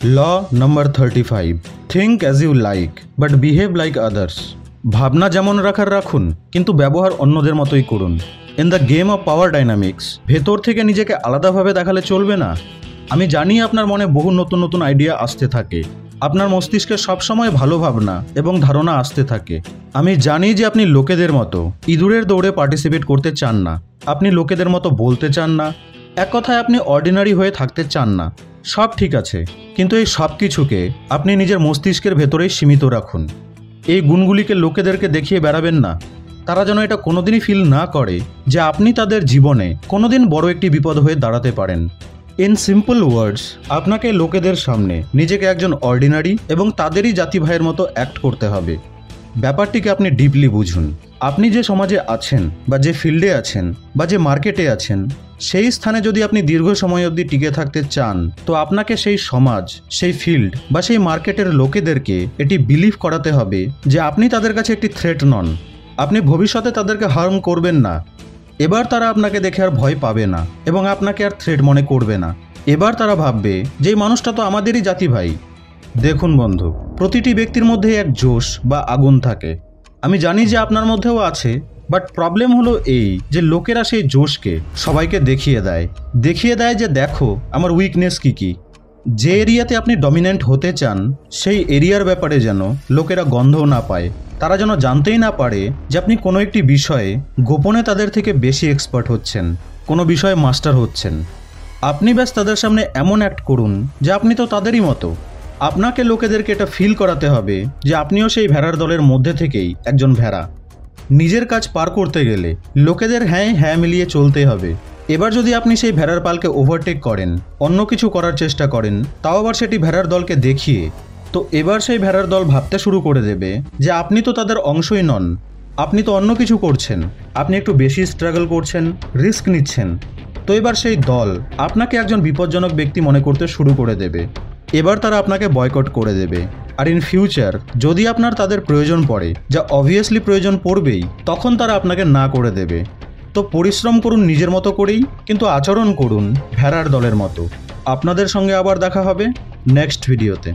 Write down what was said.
Law number 35, think as you like but behave like others. ভাবনা যেমন রাখার রাখুন, কিন্তু ব্যবহার অন্যদের মতোই করুন। In the game of power dynamics, ভেতর থেকে নিজেকে আলাদাভাবে দেখালে চলবে না। আমি জানি আপনার মনে বহু নতুন নতুন আইডিয়া আসতে থাকে, আপনার মস্তিষ্কে সবসময় ভালো ভাবনা এবং ধারণা আসতে থাকে। আমি জানি যে আপনি লোকেদের মতো ইঁদুরের দৌড়ে পার্টিসিপেট করতে চান না, আপনি লোকেদের মতো বলতে চান না, এক কথায় আপনি অর্ডিনারি হয়ে থাকতে চান না। সব ঠিক আছে, কিন্তু এই সব কিছুকে আপনি নিজের মস্তিষ্কের ভেতরেই সীমিত রাখুন। এই গুণগুলিকে লোকেদেরকে দেখিয়ে বেড়াবেন না। তারা যেন এটা কোনোদিনই ফিল না করে যে আপনি তাদের জীবনে কোনোদিন বড় একটি বিপদ হয়ে দাঁড়াতে পারেন। ইন সিম্পল ওয়ার্ডস, আপনাকে লোকেদের সামনে নিজেকে একজন অর্ডিনারি এবং তাদেরই জাতি ভাইয়ের মতো অ্যাক্ট করতে হবে। ব্যাপারটিকে আপনি ডিপলি বুঝুন। আপনি যে সমাজে আছেন, বা যে ফিল্ডে আছেন, বা যে মার্কেটে আছেন, সেই স্থানে যদি আপনি দীর্ঘ সময় অবধি টিকে থাকতে চান, তো আপনাকে সেই সমাজ, সেই ফিল্ড বা সেই মার্কেটের লোকেদেরকে এটি বিলিভ করাতে হবে যে আপনি তাদের কাছে একটি থ্রেট নন। আপনি ভবিষ্যতে তাদেরকে হার্ম করবেন না। এবার তারা আপনাকে দেখে আর ভয় পাবে না এবং আপনাকে আর থ্রেট মনে করবে না। এবার তারা ভাববে যে এই মানুষটা তো আমাদেরই জাতি ভাই। দেখুন বন্ধু, প্রতিটি ব্যক্তির মধ্যে এক জোশ বা আগুন থাকে। আমি জানি যে আপনার মধ্যেও আছে, বাট প্রবলেম হলো এই যে লোকেরা সেই জোশকে সবাইকে দেখিয়ে দেয় যে দেখো আমার উইকনেস কী কী। যে এরিয়াতে আপনি ডমিনেন্ট হতে চান, সেই এরিয়ার ব্যাপারে যেন লোকেরা গন্ধও না পায়। তারা যেন জানতেই না পারে যে আপনি কোনো একটি বিষয়ে গোপনে তাদের থেকে বেশি এক্সপার্ট হচ্ছেন, কোনো বিষয়ে মাস্টার হচ্ছেন। আপনি ব্যাস তাদের সামনে এমন অ্যাক্ট করুন যে আপনি তো তাদেরই মতো। আপনাকে লোকেদেরকে এটা ফিল করাতে হবে যে আপনিও সেই ভেড়ার দলের মধ্যে থেকেই একজন ভেড়া। নিজের কাজ পার করতে গেলে লোকেদের হ্যাঁ হ্যাঁ মিলিয়ে চলতে হবে। এবার যদি আপনি সেই ভেড়ার পালকে ওভারটেক করেন, অন্য কিছু করার চেষ্টা করেন, তাও আবার সেটি ভেড়ার দলকে দেখিয়ে, তো এবার সেই ভেড়ার দল ভাবতে শুরু করে দেবে যে আপনি তো তাদের অংশই নন, আপনি তো অন্য কিছু করছেন, আপনি একটু বেশি স্ট্রাগল করছেন, রিস্ক নিচ্ছেন। তো এবার সেই দল আপনাকে একজন বিপজ্জনক ব্যক্তি মনে করতে শুরু করে দেবে। এবার তারা আপনাকে বয়কট করে দেবে। আর ইন ফিউচার যদি আপনার তাদের প্রয়োজন পড়ে, যা অবভিয়াসলি প্রয়োজন পড়বেই, তখন তারা আপনাকে না করে দেবে। তো পরিশ্রম করুন নিজের মতো করেই, কিন্তু আচরণ করুন ভেড়ার দলের মতো। আপনাদের সঙ্গে আবার দেখা হবে নেক্সট ভিডিওতে।